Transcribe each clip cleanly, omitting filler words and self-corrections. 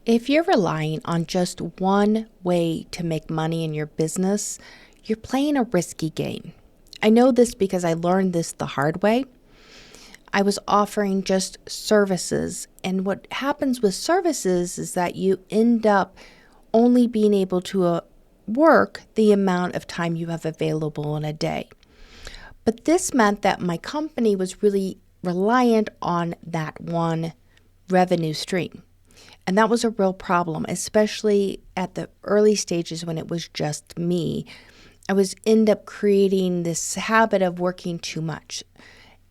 If you're relying on just one way to make money in your business, you're playing a risky game. I know this because I learned this the hard way. I was offering just services, and what happens with services is that you end up only being able to work the amount of time you have available in a day. But this meant that my company was really reliant on that one revenue stream. And that was a real problem, especially at the early stages when it was just me. I was end up creating this habit of working too much.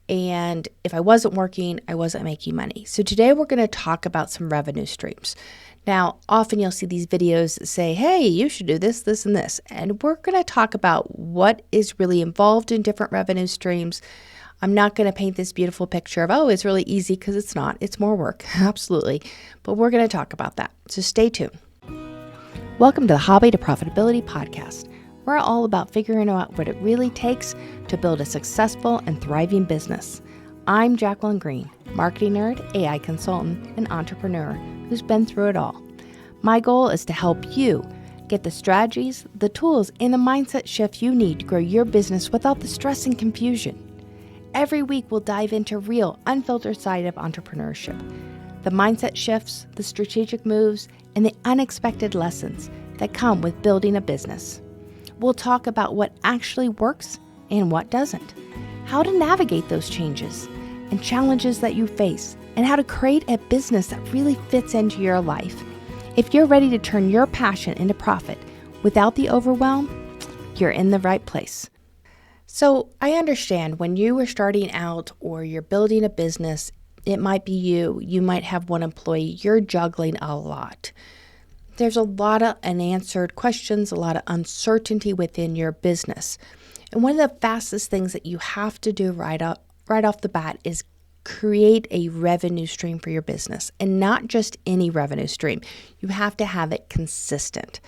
And if I wasn't working, I wasn't making money. So today we're going to talk about some revenue streams. Now, often you'll see these videos that say, hey, you should do this, this, and this. And we're going to talk about what is really involved in different revenue streams. I'm not going to paint this beautiful picture of, oh, it's really easy, because it's not. It's more work, absolutely. But we're going to talk about that. So stay tuned. Welcome to the Hobby to Profitability podcast. We're all about figuring out what it really takes to build a successful and thriving business. I'm Jacqueline Green, marketing nerd, AI consultant, and entrepreneur who's been through it all. My goal is to help you get the strategies, the tools, and the mindset shift you need to grow your business without the stress and confusion. Every week, we'll dive into real, unfiltered side of entrepreneurship, the mindset shifts, the strategic moves, and the unexpected lessons that come with building a business. We'll talk about what actually works and what doesn't, how to navigate those changes and challenges that you face, and how to create a business that really fits into your life. If you're ready to turn your passion into profit without the overwhelm, you're in the right place. So I understand when you are starting out or you're building a business, it might be you might have one employee, you're juggling a lot. There's a lot of unanswered questions, a lot of uncertainty within your business. And one of the fastest things that you have to do right off the bat is create a revenue stream for your business, and not just any revenue stream. You have to have it consistent.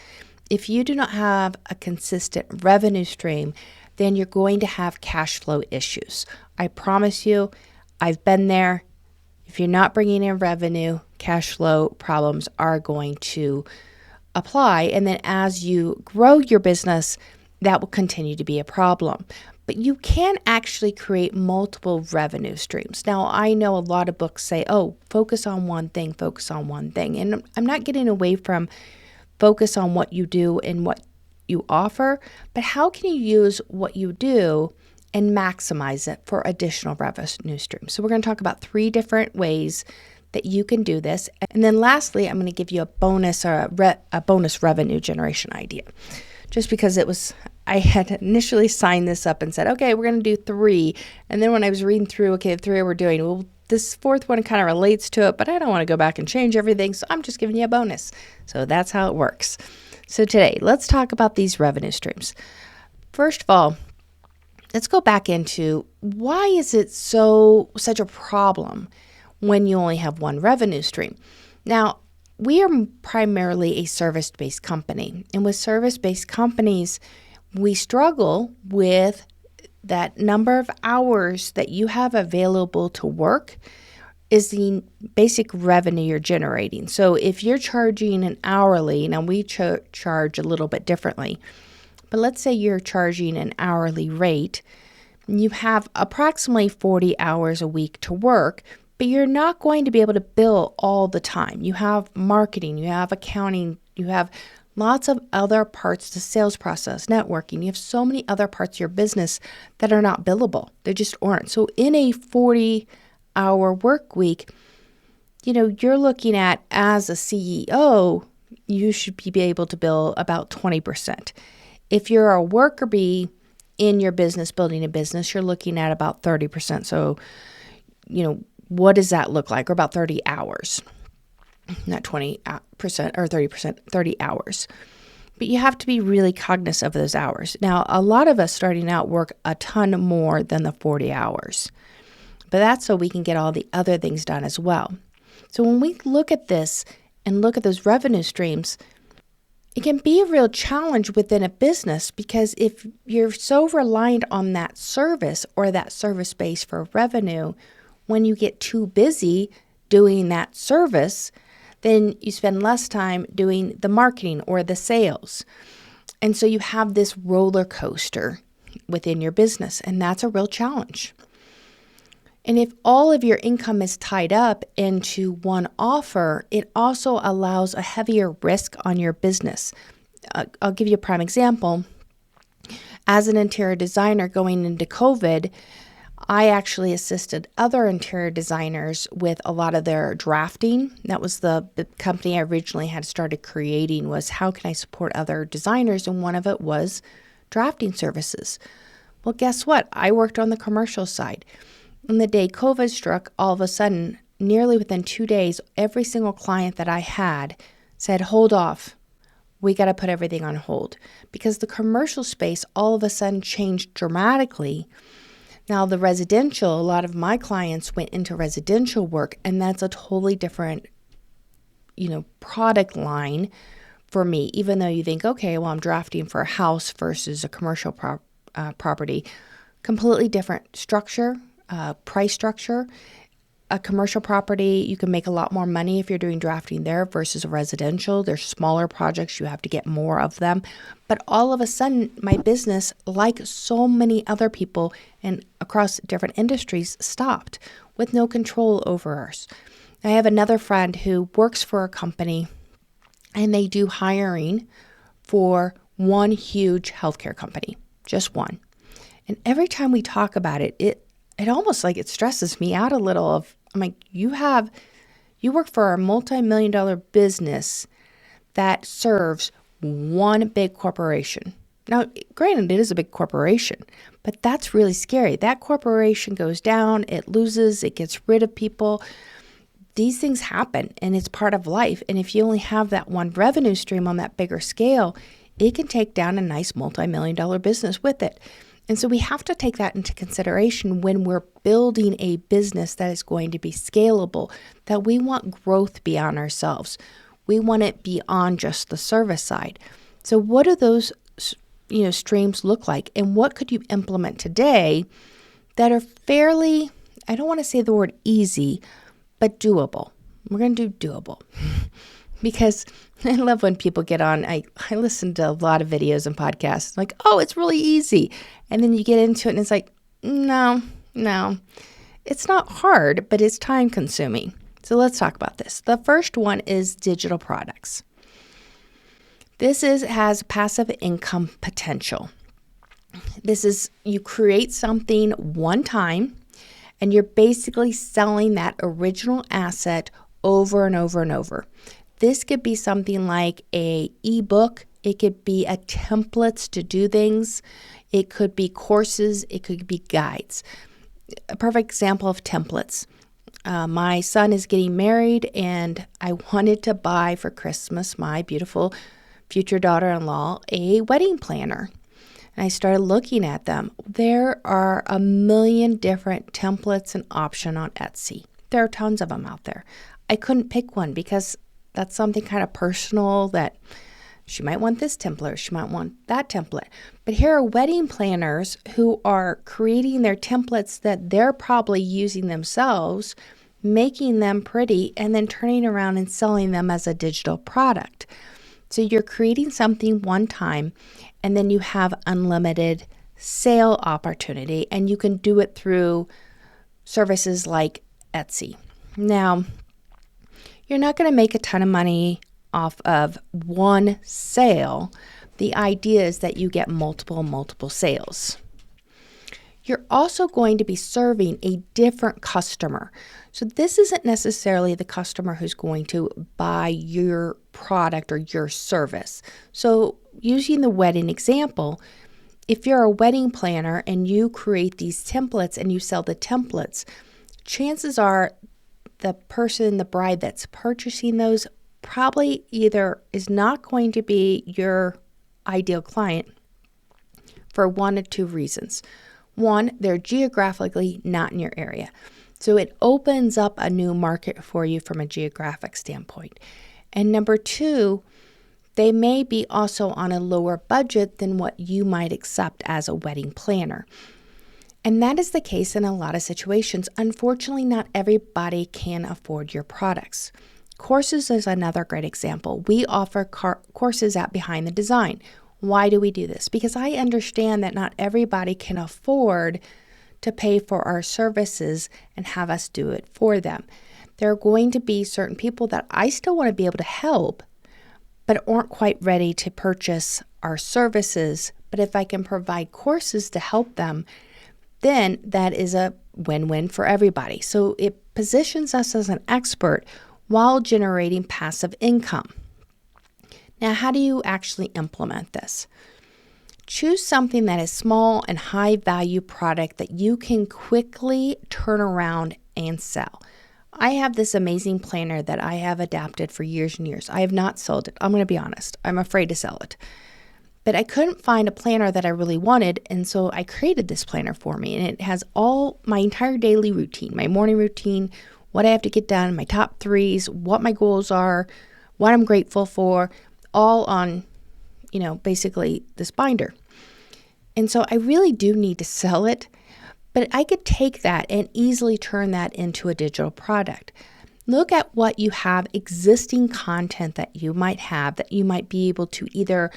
If you do not have a consistent revenue stream, then you're going to have cash flow issues. I promise you, I've been there. If you're not bringing in revenue, cash flow problems are going to apply. And then as you grow your business, that will continue to be a problem. But you can actually create multiple revenue streams. Now, I know a lot of books say, oh, focus on one thing, focus on one thing. And I'm not getting away from focus on what you do and what you offer, but how can you use what you do and maximize it for additional revenue streams? So we're going to talk about 3 different ways that you can do this. And then lastly, I'm going to give you a bonus revenue generation idea. Just because I had initially signed this up and said, okay, we're going to do 3. And then when I was reading through, okay, the 3 we're doing, well, this 4th one kind of relates to it, but I don't want to go back and change everything. So I'm just giving you a bonus. So that's how it works. So today, let's talk about these revenue streams. First of all, let's go back into why is it such a problem when you only have one revenue stream? Now, we are primarily a service-based company, and with service-based companies, we struggle with that number of hours that you have available to work is the basic revenue you're generating. So if you're charging an hourly, now we charge a little bit differently, but let's say you're charging an hourly rate, you have approximately 40 hours a week to work, but you're not going to be able to bill all the time. You have marketing, you have accounting, you have lots of other parts to the sales process, networking. You have so many other parts of your business that are not billable. They just aren't. So in a 40-hour work week, you're looking at, as a CEO, you should be able to bill about 20%. If you're a worker bee in your business, building a business, you're looking at about 30%. So, what does that look like? Or about 30 hours, not 20% or 30%, 30 hours. But you have to be really cognizant of those hours. Now, a lot of us starting out work a ton more than the 40 hours. But that's so we can get all the other things done as well. So when we look at this and look at those revenue streams, it can be a real challenge within a business, because if you're so reliant on that service or that service base for revenue, when you get too busy doing that service, then you spend less time doing the marketing or the sales. And so you have this roller coaster within your business, and that's a real challenge. And if all of your income is tied up into one offer, it also allows a heavier risk on your business. I'll give you a prime example. As an interior designer going into COVID, I actually assisted other interior designers with a lot of their drafting. That was the company I originally had started creating, was how can I support other designers? And one of it was drafting services. Well, guess what? I worked on the commercial side. And the day COVID struck, all of a sudden, nearly within 2 days, every single client that I had said, hold off. We got to put everything on hold, because the commercial space all of a sudden changed dramatically. Now, the residential, a lot of my clients went into residential work, and that's a totally different, product line for me. Even though you think, okay, well, I'm drafting for a house versus a commercial property, completely different structure, price structure. A commercial property, you can make a lot more money if you're doing drafting there versus a residential. They're smaller projects. You have to get more of them. But all of a sudden, my business, like so many other people and across different industries, stopped with no control over us. I have another friend who works for a company, and they do hiring for one huge healthcare company, just one. And every time we talk about it, it almost like it stresses me out a little. I'm like, you work for a multi-million-dollar business that serves one big corporation. Now, granted, it is a big corporation, but that's really scary. That corporation goes down, it loses, it gets rid of people. These things happen, and it's part of life. And if you only have that one revenue stream on that bigger scale, it can take down a nice multi-million-dollar business with it. And so we have to take that into consideration when we're building a business that is going to be scalable, that we want growth beyond ourselves. We want it beyond just the service side. So what do those streams look like? And what could you implement today that are fairly, I don't want to say the word easy, but doable? We're going to do doable. Because I love when people get on, I listen to a lot of videos and podcasts, like, oh, it's really easy. And then you get into it and it's like, no, it's not hard, but it's time consuming. So let's talk about this. The first one is digital products. This has passive income potential. This is, you create something one time and you're basically selling that original asset over and over and over. This could be something like an ebook. It could be a templates to do things. It could be courses. It could be guides. A perfect example of templates. My son is getting married, and I wanted to buy for Christmas my beautiful future daughter-in-law a wedding planner. And I started looking at them. There are a million different templates and options on Etsy. There are tons of them out there. I couldn't pick one because that's something kind of personal, that she might want this template, she might want that template. But here are wedding planners who are creating their templates that they're probably using themselves, making them pretty, and then turning around and selling them as a digital product. So you're creating something one time, and then you have unlimited sale opportunity, and you can do it through services like Etsy. Now, you're not going to make a ton of money off of one sale. The idea is that you get multiple sales. You're also going to be serving a different customer. So this isn't necessarily the customer who's going to buy your product or your service. So using the wedding example, if you're a wedding planner and you create these templates and you sell the templates, chances are the person, the bride that's purchasing those, probably either is not going to be your ideal client for one of two reasons. One, they're geographically not in your area. So it opens up a new market for you from a geographic standpoint. And number two, they may be also on a lower budget than what you might accept as a wedding planner. And that is the case in a lot of situations. Unfortunately, not everybody can afford your products. Courses is another great example. We offer courses at Behind the Design. Why do we do this? Because I understand that not everybody can afford to pay for our services and have us do it for them. There are going to be certain people that I still want to be able to help, but aren't quite ready to purchase our services. But if I can provide courses to help them, then that is a win-win for everybody. So it positions us as an expert while generating passive income. Now, how do you actually implement this? Choose something that is small and high value product that you can quickly turn around and sell. I have this amazing planner that I have adapted for years and years. I have not sold it. I'm going to be honest. I'm afraid to sell it. But I couldn't find a planner that I really wanted, and so I created this planner for me. And it has all my entire daily routine, my morning routine, what I have to get done, my top threes, what my goals are, what I'm grateful for, all on, basically this binder. And so I really do need to sell it, but I could take that and easily turn that into a digital product. Look at what you have, existing content that you might have that you might be able to either,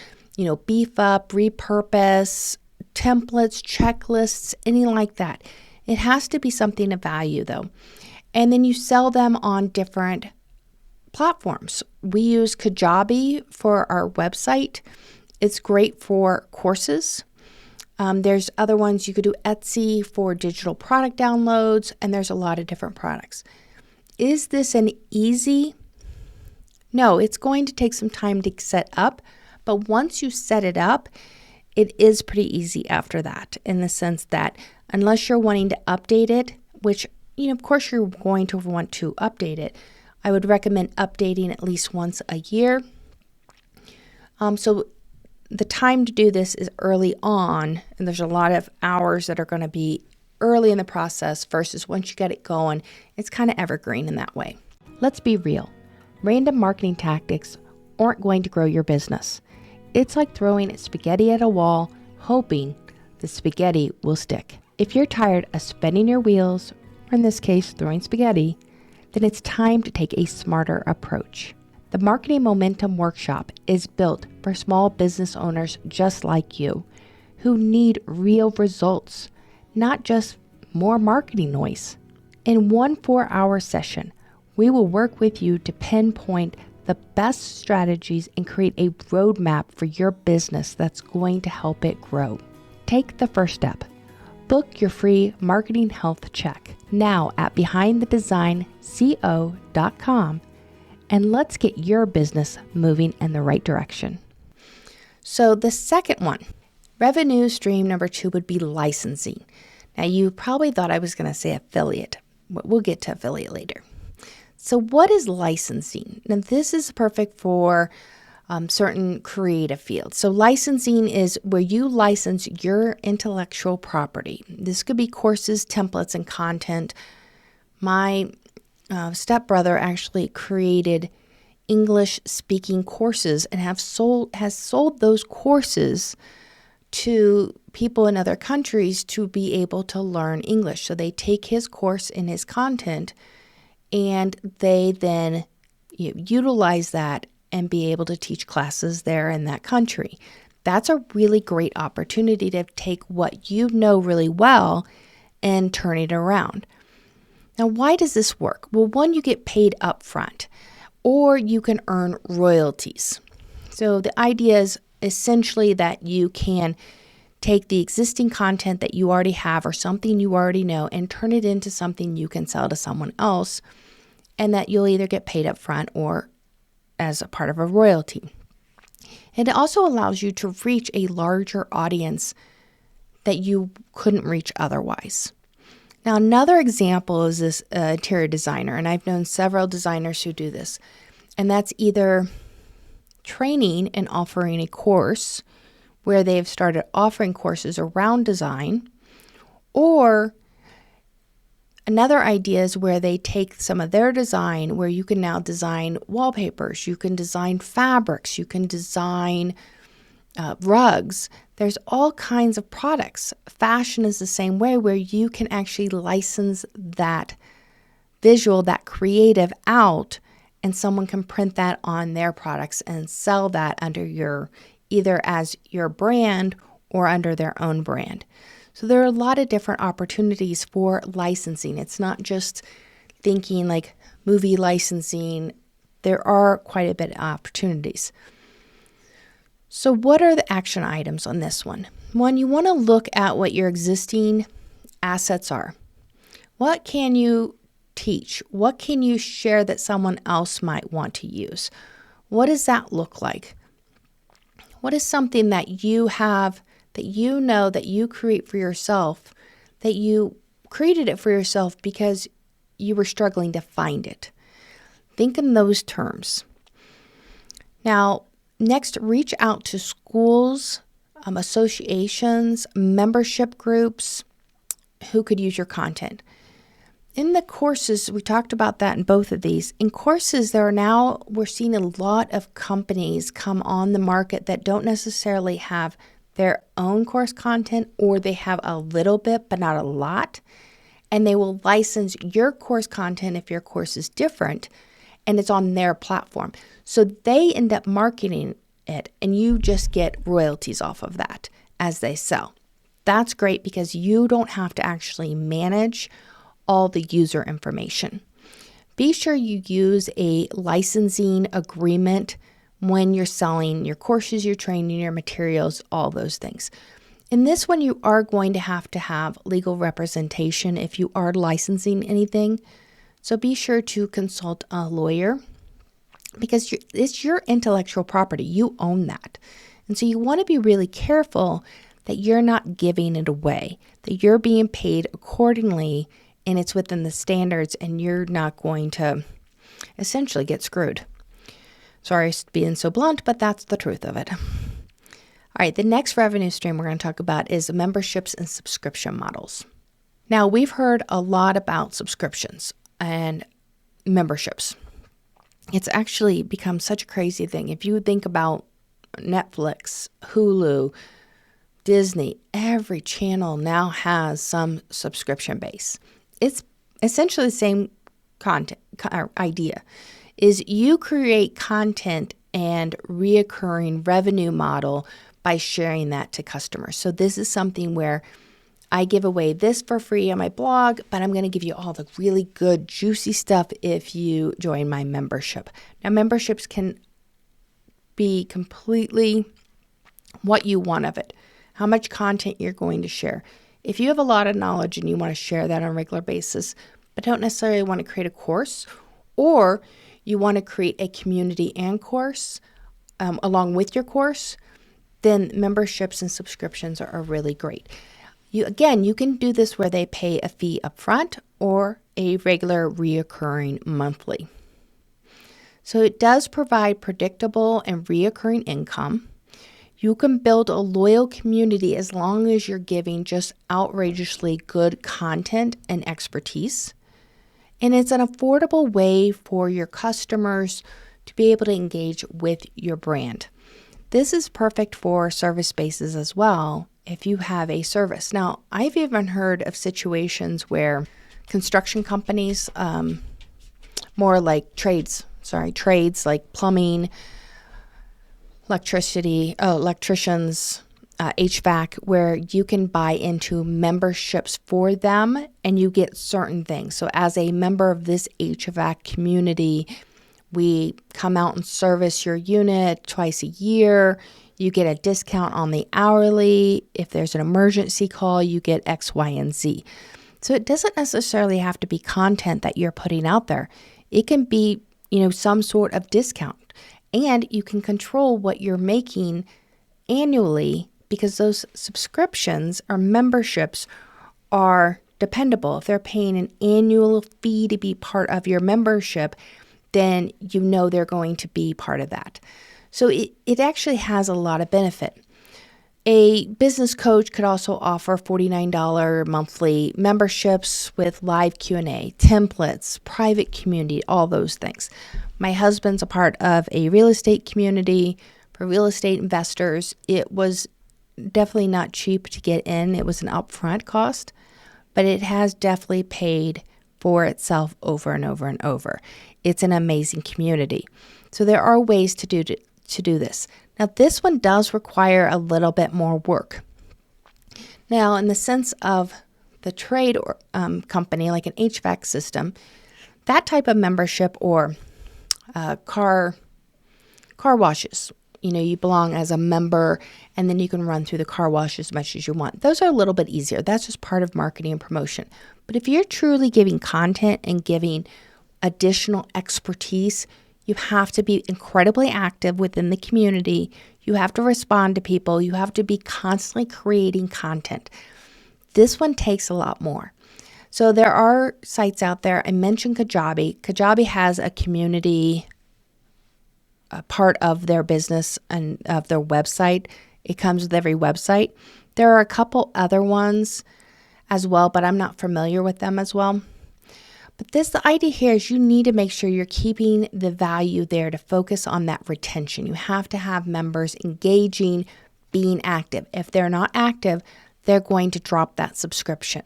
beef up, repurpose, templates, checklists, anything like that. It has to be something of value though. And then you sell them on different platforms. We use Kajabi for our website. It's great for courses. There's other ones. You could do Etsy for digital product downloads, and there's a lot of different products. Is this an easy? No, it's going to take some time to set up, but once you set it up, it is pretty easy after that, in the sense that unless you're wanting to update it, which, of course you're going to want to update it, I would recommend updating at least once a year. So the time to do this is early on, and there's a lot of hours that are going to be early in the process versus once you get it going, it's kind of evergreen in that way. Let's be real. Random marketing tactics aren't going to grow your business. It's like throwing spaghetti at a wall, hoping the spaghetti will stick. If you're tired of spinning your wheels, or in this case, throwing spaghetti, then it's time to take a smarter approach. The Marketing Momentum Workshop is built for small business owners just like you, who need real results, not just more marketing noise. In one 4-hour session, we will work with you to pinpoint the best strategies and create a roadmap for your business that's going to help it grow. Take the first step. Book your free marketing health check now at behindthedesignco.com, and let's get your business moving in the right direction. So the second one, revenue stream number 2 would be licensing. Now you probably thought I was going to say affiliate, but we'll get to affiliate later. So what is licensing? Now this is perfect for certain creative fields. So licensing is where you license your intellectual property. This could be courses, templates, and content. My stepbrother actually created English speaking courses and has sold those courses to people in other countries to be able to learn English. So they take his course and his content, and they then utilize that and be able to teach classes there in that country. That's a really great opportunity to take what you know really well and turn it around. Now, why does this work? Well, one, you get paid up front, or you can earn royalties. So the idea is essentially that you can take the existing content that you already have or something you already know and turn it into something you can sell to someone else, and that you'll either get paid up front or as a part of a royalty. And it also allows you to reach a larger audience that you couldn't reach otherwise. Now, another example is this interior designer, and I've known several designers who do this, and that's either training and offering a course where they've started offering courses around design, or another idea is where they take some of their design, where you can now design wallpapers, you can design fabrics, you can design rugs. There's all kinds of products. Fashion is the same way, where you can actually license that visual, that creative out, and someone can print that on their products and sell that under either as your brand or under their own brand. So there are a lot of different opportunities for licensing. It's not just thinking like movie licensing. There are quite a bit of opportunities. So what are the action items on this one? One, you want to look at what your existing assets are. What can you teach? What can you share that someone else might want to use? What does that look like? What is something that you have that you know that you create for yourself, that you created it for yourself because you were struggling to find it? Think in those terms. Now, next, reach out to schools, associations, membership groups who could use your content. In the courses, we talked about that in both of these. In courses, we're seeing a lot of companies come on the market that don't necessarily have their own course content, or they have a little bit, but not a lot. And they will license your course content if your course is different and it's on their platform. So they end up marketing it and you just get royalties off of that as they sell. That's great because you don't have to actually manage all the user information. Be sure you use a licensing agreement when you're selling your courses, your training, your materials, all those things. In this one, you are going to have legal representation if you are licensing anything. So be sure to consult a lawyer because it's your intellectual property. You own that. And so you want to be really careful that you're not giving it away, that you're being paid accordingly and it's within the standards and you're not going to essentially get screwed. Sorry being so blunt, but that's the truth of it. All right, the next revenue stream we're going to talk about is memberships and subscription models. Now, we've heard a lot about subscriptions and memberships. It's actually become such a crazy thing. If you think about Netflix, Hulu, Disney, every channel now has some subscription base. It's essentially the same content idea. Is you create content and reoccurring revenue model by sharing that to customers. So this is something where I give away this for free on my blog, but I'm going to give you all the really good, juicy stuff if you join my membership. Now, memberships can be completely what you want of it, how much content you're going to share. If you have a lot of knowledge and you want to share that on a regular basis, but don't necessarily want to create a course, or you want to create a community and course along with your course, then memberships and subscriptions are really great. You can do this where they pay a fee upfront or a regular reoccurring monthly. So it does provide predictable and reoccurring income. You can build a loyal community as long as you're giving just outrageously good content and expertise. And it's an affordable way for your customers to be able to engage with your brand. This is perfect for service spaces as well if you have a service. Now, I've even heard of situations where construction companies, more like trades like plumbing, electricians, HVAC, where you can buy into memberships for them and you get certain things. So as a member of this HVAC community, we come out and service your unit twice a year. You get a discount on the hourly. If there's an emergency call, you get X, Y, and Z. So it doesn't necessarily have to be content that you're putting out there. It can be, some sort of discount. And you can control what you're making annually because those subscriptions or memberships are dependable. If they're paying an annual fee to be part of your membership, then they're going to be part of that. So it actually has a lot of benefit. A business coach could also offer $49 monthly memberships with live Q&A, templates, private community, all those things. My husband's a part of a real estate community for real estate investors. It was definitely not cheap to get in. It was an upfront cost, but it has definitely paid for itself over and over and over. it's an amazing community. So there are ways to do this. Now, this one does require a little bit more work. Now, in the sense of the trade or company, like an HVAC system, that type of membership, or car washes, you belong as a member, and then you can run through the car wash as much as you want. Those are a little bit easier. That's just part of marketing and promotion. But if you're truly giving content and giving additional expertise, you have to be incredibly active within the community. You have to respond to people. You have to be constantly creating content. This one takes a lot more. So there are sites out there. I mentioned Kajabi. Kajabi has a community part of their business and of their website. It comes with every website. There are a couple other ones as well, but I'm not familiar with them as well. But the idea here is you need to make sure you're keeping the value there to focus on that retention. You have to have members engaging, being active. If they're not active, they're going to drop that subscription.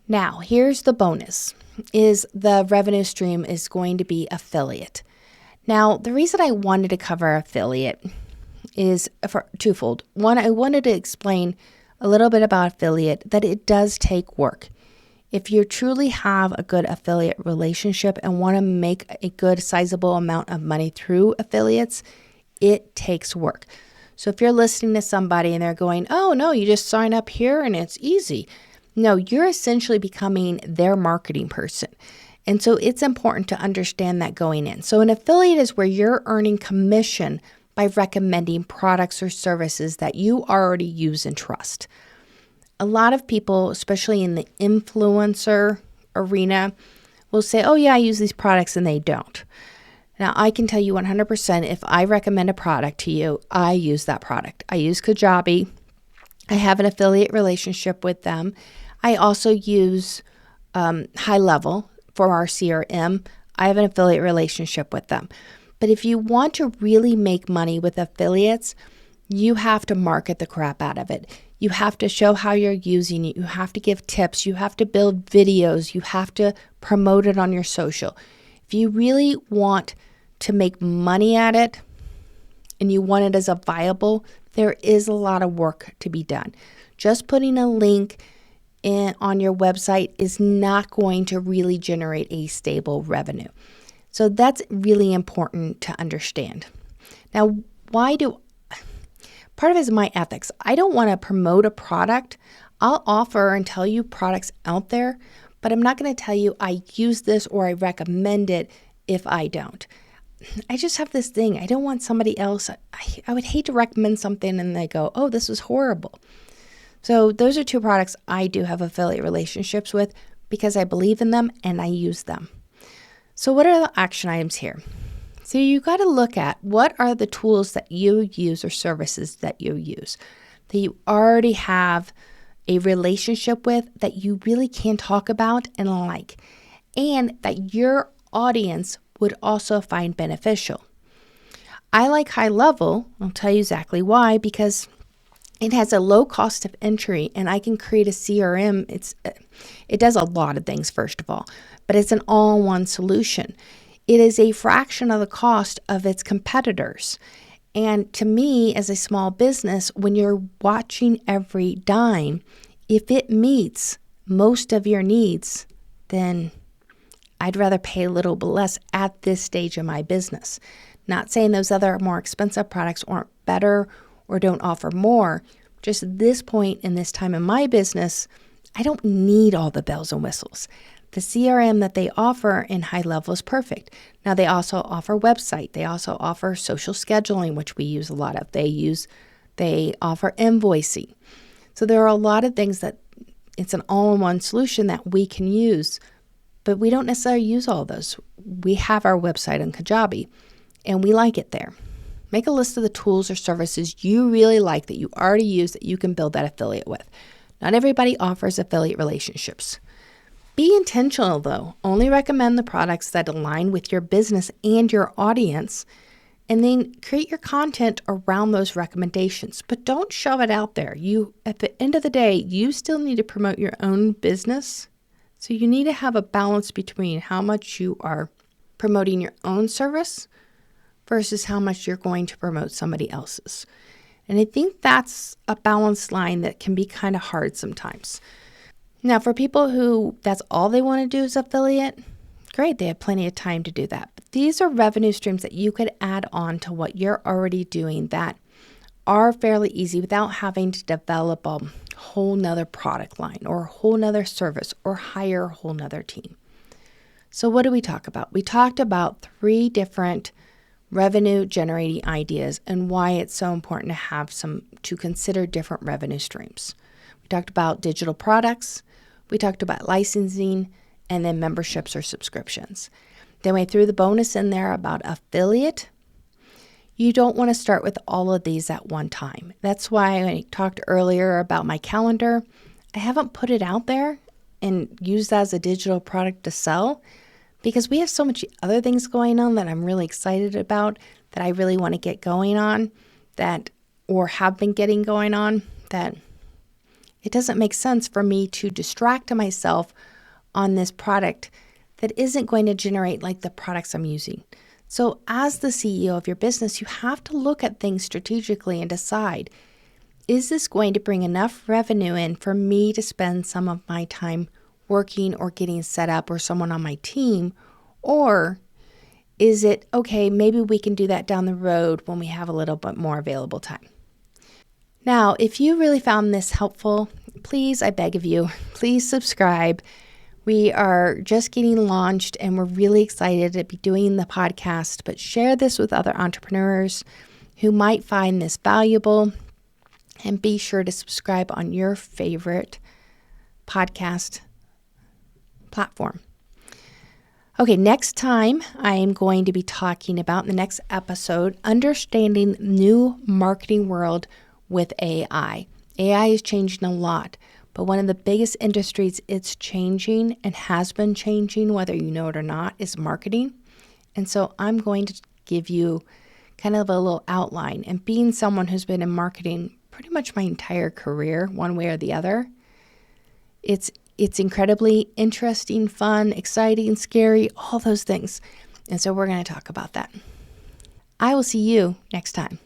Now, here's the bonus, is the revenue stream is going to be affiliate. Now, the reason I wanted to cover affiliate is for twofold. One, I wanted to explain a little bit about affiliate, that it does take work. If you truly have a good affiliate relationship and want to make a good sizable amount of money through affiliates, it takes work. So if you're listening to somebody and they're going, oh no, you just sign up here and it's easy. No, you're essentially becoming their marketing person. And so it's important to understand that going in. So an affiliate is where you're earning commission by recommending products or services that you already use and trust. A lot of people, especially in the influencer arena, will say, oh yeah, I use these products, and they don't. Now, I can tell you 100% if I recommend a product to you, I use that product. I use Kajabi. I have an affiliate relationship with them. I also use High Level for our CRM. I have an affiliate relationship with them. But if you want to really make money with affiliates, you have to market the crap out of it. You have to show how you're using it. You have to give tips. You have to build videos. You have to promote it on your social. If you really want to make money at it and you want it as a viable, there is a lot of work to be done. Just putting a link on your website is not going to really generate a stable revenue. So that's really important to understand. Now, part of it is my ethics. I don't want to promote a product. I'll offer and tell you products out there, but I'm not going to tell you I use this or I recommend it if I don't. I just have this thing. I don't want somebody else. I would hate to recommend something and they go, oh, this was horrible. So those are two products I do have affiliate relationships with because I believe in them and I use them. So what are the action items here? So you got to look at what are the tools that you use or services that you use that you already have a relationship with, that you really can talk about and like, and that your audience would also find beneficial. I like High Level. I'll tell you exactly why, because it has a low cost of entry and I can create a CRM. It does a lot of things, first of all, but it's an all-in-one solution. It is a fraction of the cost of its competitors. And to me, as a small business, when you're watching every dime, if it meets most of your needs, then I'd rather pay a little bit less at this stage of my business. Not saying those other more expensive products aren't better or don't offer more. Just at this point in this time in my business, I don't need all the bells and whistles. The CRM that they offer in High Level is perfect. Now, they also offer website. They also offer social scheduling, which we use a lot of. They offer invoicing. So there are a lot of things that it's an all-in-one solution that we can use, but we don't necessarily use all those. We have our website on Kajabi, and we like it there. Make a list of the tools or services you really like that you already use that you can build that affiliate with. Not everybody offers affiliate relationships. Be intentional, though. Only recommend the products that align with your business and your audience, and then create your content around those recommendations. But don't shove it out there. At the end of the day, you still need to promote your own business. So you need to have a balance between how much you are promoting your own service versus how much you're going to promote somebody else's. And I think that's a balanced line that can be kind of hard sometimes. Now, for people who that's all they want to do is affiliate, great, they have plenty of time to do that. But these are revenue streams that you could add on to what you're already doing that are fairly easy without having to develop a whole nother product line or a whole nother service or hire a whole nother team. So what did we talk about? We talked about 3 different revenue generating ideas and why it's so important to consider different revenue streams. We talked about digital products, we talked about licensing, and then memberships or subscriptions. Then we threw the bonus in there about affiliate. You don't want to start with all of these at one time. That's why I talked earlier about my calendar. I haven't put it out there and used that as a digital product to sell because we have so much other things going on that I'm really excited about that I really want to get going on or have been getting going on that it doesn't make sense for me to distract myself on this product that isn't going to generate like the products I'm using. So as the CEO of your business, you have to look at things strategically and decide, is this going to bring enough revenue in for me to spend some of my time working or getting set up or someone on my team? Or is it, okay, maybe we can do that down the road when we have a little bit more available time? Now, if you really found this helpful, please, I beg of you, please subscribe. We are just getting launched and we're really excited to be doing the podcast, but share this with other entrepreneurs who might find this valuable, and be sure to subscribe on your favorite podcast platform. Okay, next time I am going to be talking about in the next episode, understanding new marketing world with AI. AI is changing a lot. But one of the biggest industries it's changing and has been changing, whether you know it or not, is marketing. And so I'm going to give you kind of a little outline. And being someone who's been in marketing pretty much my entire career, one way or the other, it's incredibly interesting, fun, exciting, scary, all those things. And so we're going to talk about that. I will see you next time.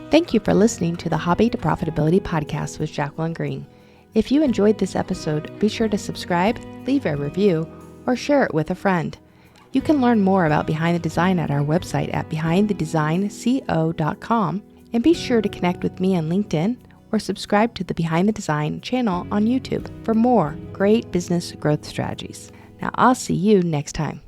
Thank you for listening to the Hobby to Profitability podcast with Jacqueline Green. If you enjoyed this episode, be sure to subscribe, leave a review, or share it with a friend. You can learn more about Behind the Design at our website at behindthedesignco.com, and be sure to connect with me on LinkedIn or subscribe to the Behind the Design channel on YouTube for more great business growth strategies. Now, I'll see you next time.